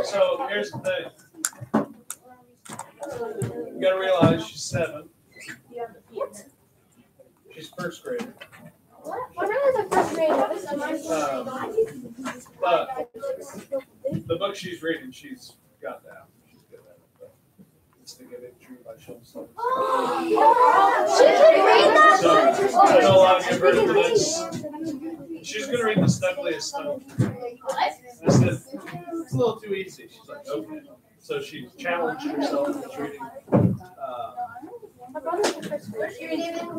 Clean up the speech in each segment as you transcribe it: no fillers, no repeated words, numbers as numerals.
So here's the thing. You gotta realize she's 7. She's first grade. What really the first grade? But the book she's reading, she's got down. She's good at it. But it's to get it true by Sean Summers. She can read that? So I know a lot of you have heard of this. She's gonna read the Snuggliest Stone. I said, it's a little too easy. She's like, okay. So she challenged herself with reading. My brother's the first grade. How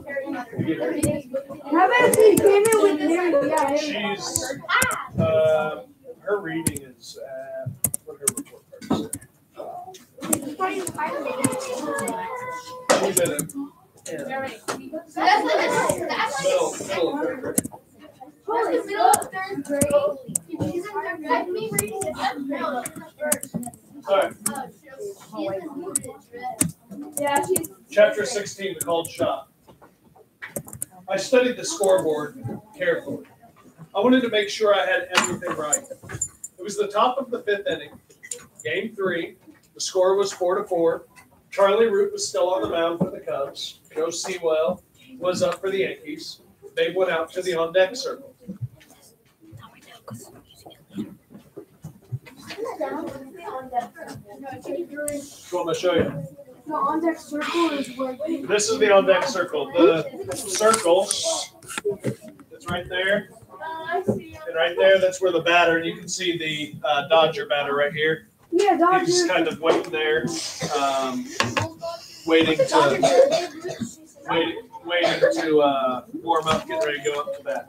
about if you came in with Mary? Yeah. She's her reading is what her report card says. She's in it. Middle of third grade. What's the middle of third grade? She's in third grade. Me reading it. All right. Yeah, she's. Chapter 16, The Called Shot. I studied the scoreboard carefully. I wanted to make sure I had everything right. It was the top of the 5th inning, game 3. The score was 4-4. Charlie Root was still on the mound for the Cubs. Joe Sewell was up for the Yankees. They went out to the on-deck circle. So I'm going to show you. The on-deck circle is where. This is the on-deck circle. The circle, it's right there. And right there, that's where the batter, and you can see the Dodger batter right here. Yeah, Dodger. He's kind of waiting there, waiting to warm up, get ready to go up to bat.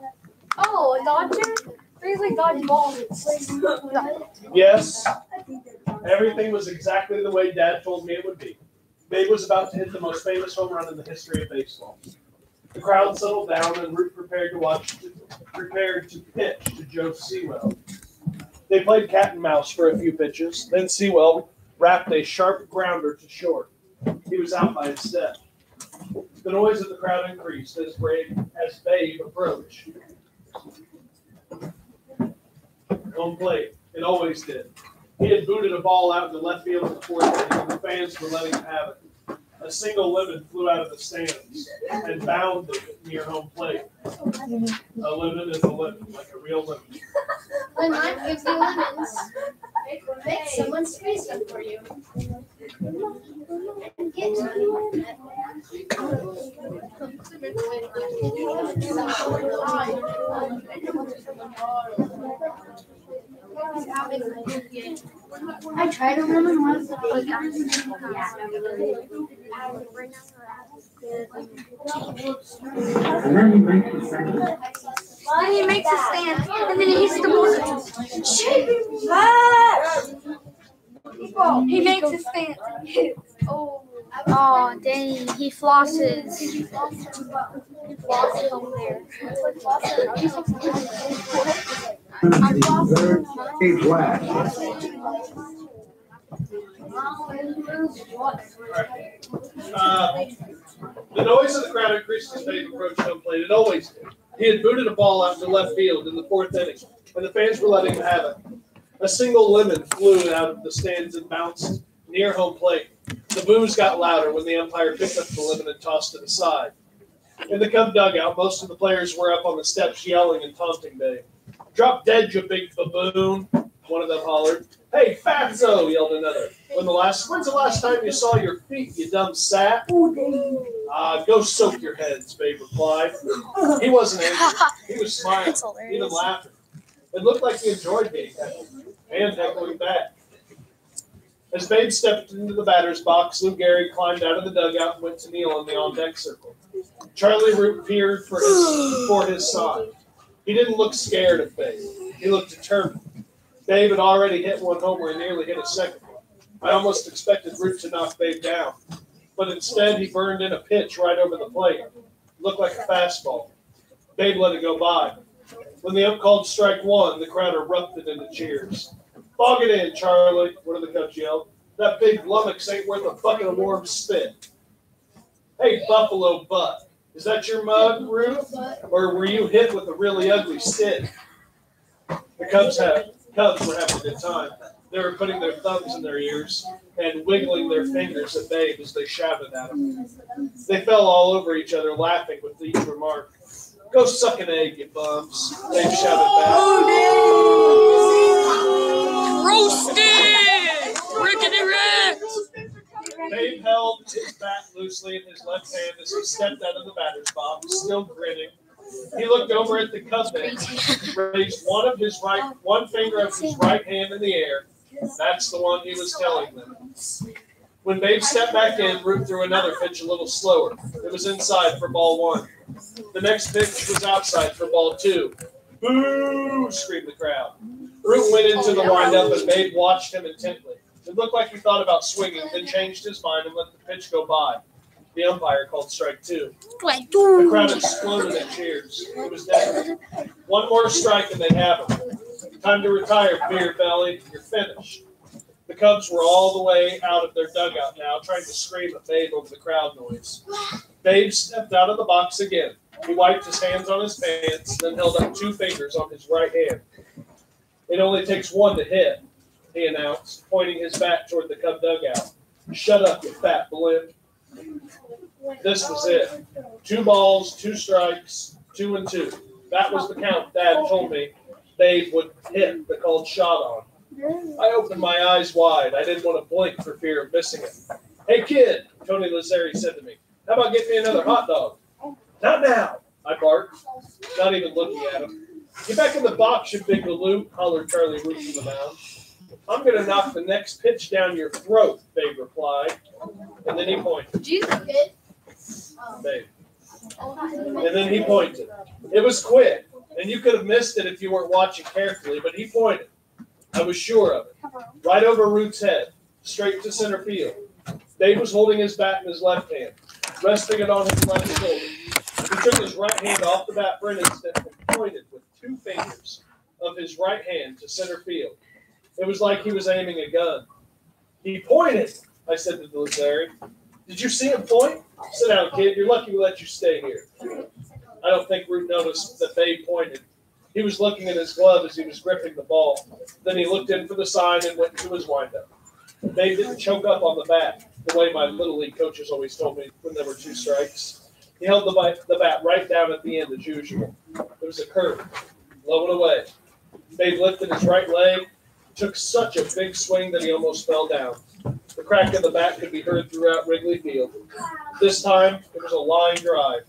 Oh, a Dodger? He's like dodgeball. Yes, everything was exactly the way Dad told me it would be. Babe was about to hit the most famous home run in the history of baseball. The crowd settled down and Root prepared to pitch to Joe Sewell. They played cat and mouse for a few pitches. Then Sewell rapped a sharp grounder to short. He was out by a step. The noise of the crowd increased as Babe approached. Home plate. It always did. He had booted a ball out in the left field in the 4th inning, and the fans were letting him have it. A single lemon flew out of the stands and bounded near home plate. A lemon is a lemon, like a real lemon. When life gives you lemons, make someone squeeze them for you. I try to remember once. And then he makes the stand. Then he makes a stand, and then he hits the ball. He makes a stand. Oh, dang, he flosses. He flosses over there. Third stage last. The noise of the crowd increased as Babe approached home plate. It always did. He had booted a ball out to left field in the 4th inning, and the fans were letting him have it. A single lemon flew out of the stands and bounced near home plate. The boos got louder when the umpire picked up the lemon and tossed it aside. In the Cub dugout, most of the players were up on the steps yelling and taunting Babe. "Drop dead, you big baboon," one of them hollered. "Hey, Fatso," yelled another. When's the last time you saw your feet, you dumb sap? Go soak your heads, Babe replied. He wasn't angry. He was smiling, even laughing. It looked like he enjoyed being heckled and heckling back. As Babe stepped into the batter's box, Lou Gehrig climbed out of the dugout and went to kneel in the on-deck circle. Charlie Root peered for his side. He didn't look scared of Babe. He looked determined. Babe had already hit one homer and nearly hit a second one. I almost expected Root to knock Babe down, but instead he burned in a pitch right over the plate. It looked like a fastball. Babe let it go by. When the ump called strike 1, the crowd erupted into cheers. "Fog it in, Charlie," one of the Cubs yelled. "That big lummox ain't worth a bucket of warm spit." "Hey, Buffalo Butt," Is that your mug, Ruth? Or were you hit with a really ugly stick? The Cubs were having a good time. They were putting their thumbs in their ears and wiggling their fingers at Babe as they shouted at him. They fell all over each other, laughing with each remark. Go suck an egg, you bums. Babe shouted back. Roasted! Rickety Rex! Babe held his bat loosely in his left hand as he stepped out of the batter's box, still grinning. He looked over at the Cub bench, raised one finger of his right hand in the air. That's the one he was telling them. When Babe stepped back in, Root threw another pitch a little slower. It was inside for ball 1. The next pitch was outside for ball 2. Boo! Screamed the crowd. Root went into the windup and Babe watched him intently. It looked like he thought about swinging, then changed his mind and let the pitch go by. The umpire called strike 2. The crowd exploded in cheers. It was definite. One more strike and they'd have him. Time to retire, beer belly. You're finished. The Cubs were all the way out of their dugout now, trying to scream at Babe over the crowd noise. Babe stepped out of the box again. He wiped his hands on his pants, then held up 2 fingers on his right hand. It only takes 1 to hit, he announced, pointing his bat toward the Cub dugout. Shut up, you fat blimp. This was it. 2 balls, 2 strikes, 2 and 2. That was the count Dad told me Babe would hit the called shot on. I opened my eyes wide. I didn't want to blink for fear of missing it. Hey, kid, Tony Lazzeri said to me, how about getting me another hot dog? Not now, I barked, not even looking at him. Get back in the box, you big galoot, hollered Charlie Root from the mound. I'm going to knock the next pitch down your throat, Babe replied. And then he pointed. Babe. And then he pointed. It was quick, and you could have missed it if you weren't watching carefully, but he pointed. I was sure of it. Right over Root's head, straight to center field. Babe was holding his bat in his left hand, resting it on his left shoulder. He took his right hand off the bat for an instant and pointed with 2 fingers of his right hand to center field. It was like he was aiming a gun. He pointed, I said to Lazzeri. Did you see him point? Sit down, kid. You're lucky we let you stay here. I don't think Root noticed that Babe pointed. He was looking at his glove as he was gripping the ball. Then he looked in for the sign and went to his windup. Babe didn't choke up on the bat, the way my Little League coaches always told me when there were 2 strikes. He held the bat right down at the end as usual. It was a curve, low and away. Babe lifted his right leg, took such a big swing that he almost fell down. The crack of the bat could be heard throughout Wrigley Field. This time, it was a line drive.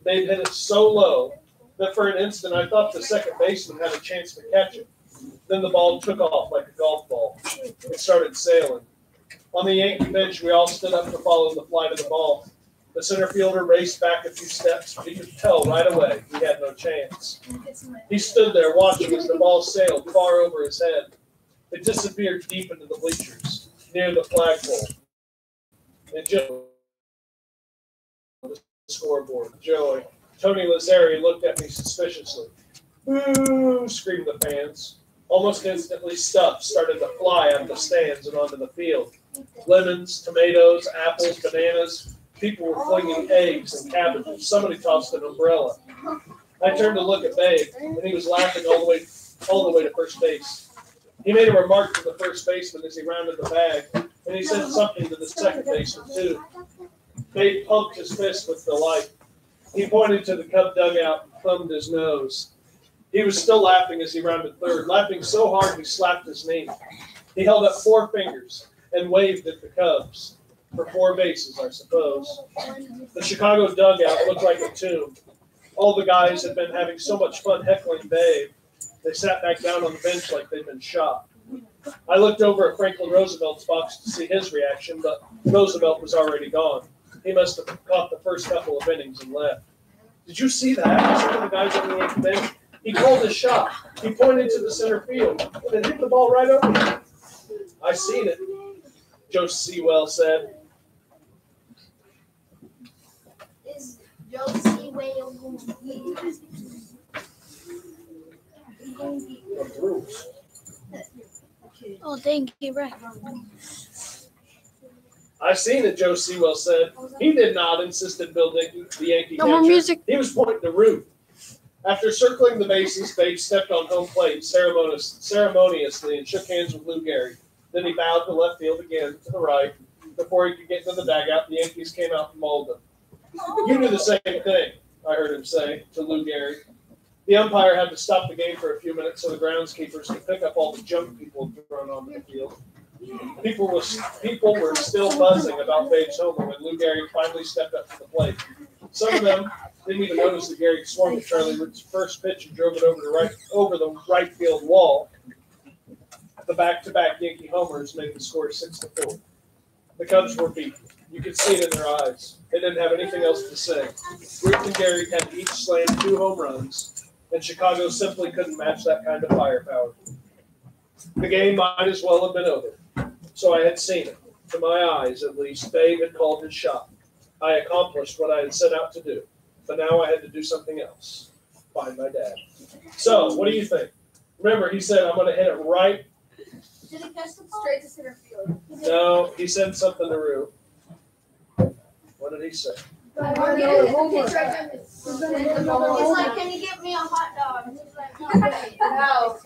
Babe hit it so low that for an instant I thought the second baseman had a chance to catch it. Then the ball took off like a golf ball. It started sailing. On the Yankee bench, we all stood up to follow the flight of the ball. The center fielder raced back a few steps, but he could tell right away he had no chance. He stood there watching as the ball sailed far over his head. It disappeared deep into the bleachers, near the flagpole. And Joe, the scoreboard, Joey. Tony Lazzeri looked at me suspiciously. Boo! Screamed the fans. Almost instantly, stuff started to fly out of the stands and onto the field. Lemons, tomatoes, apples, bananas. People were flinging eggs and cabbages. Somebody tossed an umbrella. I turned to look at Babe, and he was laughing all the way to first base. He made a remark to the first baseman as he rounded the bag, and he said something to the second baseman, too. Babe pumped his fist with delight. He pointed to the Cub dugout and thumbed his nose. He was still laughing as he rounded third, laughing so hard he slapped his knee. He held up 4 fingers and waved at the Cubs. For 4 bases, I suppose. The Chicago dugout looked like a tomb. All the guys had been having so much fun heckling Babe. They sat back down on the bench like they'd been shot. I looked over at Franklin Roosevelt's box to see his reaction, but Roosevelt was already gone. He must have caught the first couple of innings and left. Did you see that? I said to the guys on the Yankee bench. He called his shot. He pointed to the center field and hit the ball right over him. I seen it, Joe Sewell said. Is Joe Sewell going to be? Oh, thank you, right. "I seen it," Joe Sewell said. "He did not," insisted Bill Dickey, the Yankee No more catcher. music. He was pointing to Ruth. After circling the bases, Babe stepped on home plate ceremoniously and shook hands with Lou Gehrig. Then he bowed to left field again, to the right. Before he could get to the dugout, the Yankees came out and mauled him. "You do the same thing," I heard him say to Lou Gehrig. The umpire had to stop the game for a few minutes so the groundskeepers could pick up all the junk people had thrown onto the field. People were still buzzing about Babe's homer when Lou Gehrig finally stepped up to the plate. Some of them didn't even notice that Gehrig swung at Charlie Root's first pitch and drove it over the right field wall. The back-to-back Yankee homers made the score 6-4. The Cubs were beaten. You could see it in their eyes. They didn't have anything else to say. Root and Gehrig had each slammed 2 home runs, and Chicago simply couldn't match that kind of firepower. The game might as well have been over. So I had seen it. To my eyes, at least, Babe had called his shot. I accomplished what I had set out to do, but now I had to do something else. Find my dad. So, what do you think? Remember, he said, "I'm going to hit it right." Did it catch the ball? Straight to center field. No, he said something to Rue. What did he say? He's like, "Can you get me a hot dog?" And he's like, "No."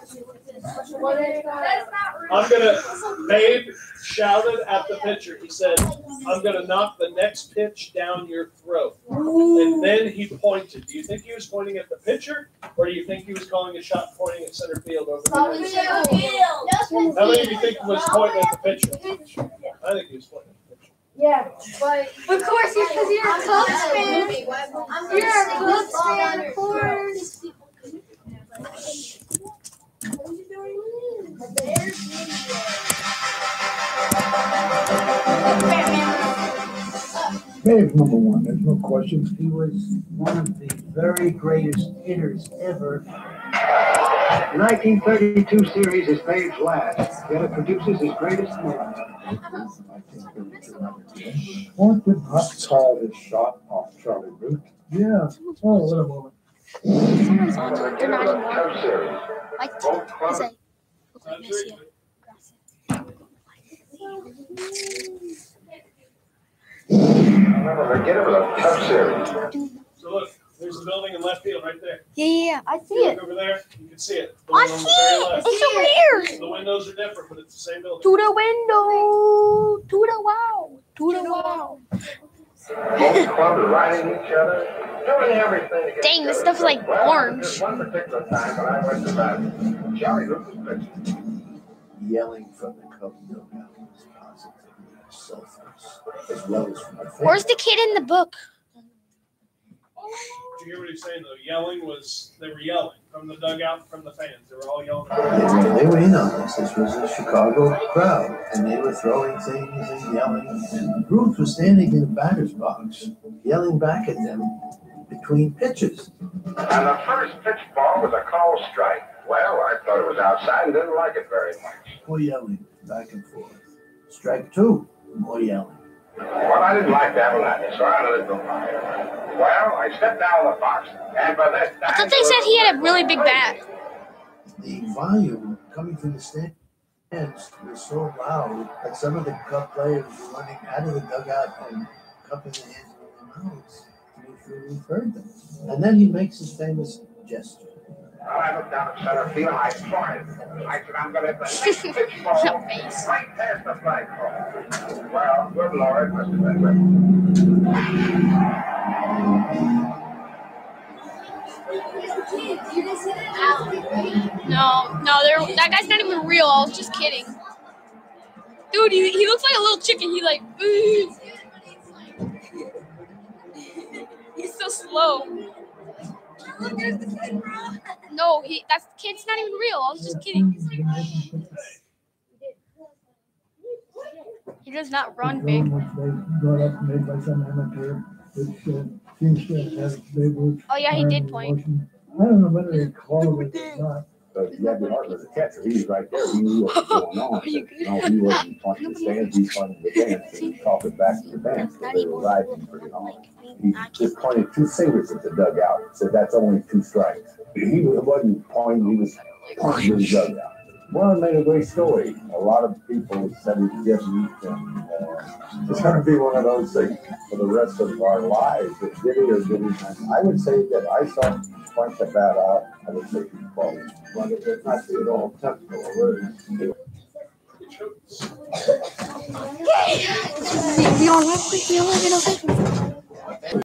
Babe shouted at the pitcher. He said, "I'm going to knock the next pitch down your throat." And then he pointed. Do you think he was pointing at the pitcher, or do you think he was calling a shot pointing at center field over the How pitcher? many of you think he was pointing at the pitcher? I think he was pointing at the pitcher. Yeah, but Of course, because you're a Cubs fan. You're a Cubs fan, of course. Babe, number one, there's no question. He was one of the very greatest hitters ever. The 1932 series is Babe's last, yet it produces his greatest moments. Mark did not call his shot off Charlie Root. Yeah. Oh, what a moment. Someone's on it. They're not anymore. Like, is I look like Messi. Get it with a Cub series. So look, there's the building in left field right there. Yeah, I see Look it. over there, you can see it. The I one on the see very it. left. It's over here. The windows are different, but it's the same building. To the window. To the wow. To the wow. Both clubs riding each other, doing everything. to get Dang, this together. stuff's like Well, orange. there's one particular time when I went to that, Charlie Root was pitching. Yelling from the Cub dugout was positively selfless, as well as from the fans. Where's the kid in the book? Did you hear what he's saying though? They were yelling from the dugout, from the fans. They were all yelling. They were in on this. This was a Chicago crowd, and they were throwing things and yelling. And Ruth was standing in the batter's box, yelling back at them between pitches. And the first pitch ball was a called strike. Well, I thought it was outside and didn't like it very much. More yelling, back and forth. Strike 2, more yelling. Well, I didn't like that one, so I let it go by. Well, I stepped out of the box, and by this time... I thought they said he had a really big bat. The volume coming from the stands was so loud that some of the Cub players were running out of the dugout and cupping their hands in their mouths to make sure we heard them. And then he makes his famous gesture. Well, I looked down at center field, I saw it. I said, I'm going to hit the next pitch ball No face. right past the flagpole. Well, good Lord, must have been good. No, that guy's not even real. I was just kidding. Dude, he looks like a little chicken. He like, he's so slow. No, that kid's not even real. I was just kidding. He does not run big. Which they brought up made by some amateur, which seems to have Babe Ruth. Oh yeah, he did point. I don't know whether they called it or not. But Gabby Hart was a catcher. He was right there. He knew what was going on. Are you good? No, he wasn't pointing the stands. He pointed the bench and he talked it back to the bench. So they were riding pretty on. He just pointed 2 fingers at the dugout. Said that's only 2 strikes. He wasn't pointing. He was pointing to the dugout. Well, it made a great story. A lot of people said he didn't, and it's going to be one of those things for the rest of our lives. Did he or did he not? I would say that I saw point the bat out. I would say he's close. But it's not at all technical. We don't have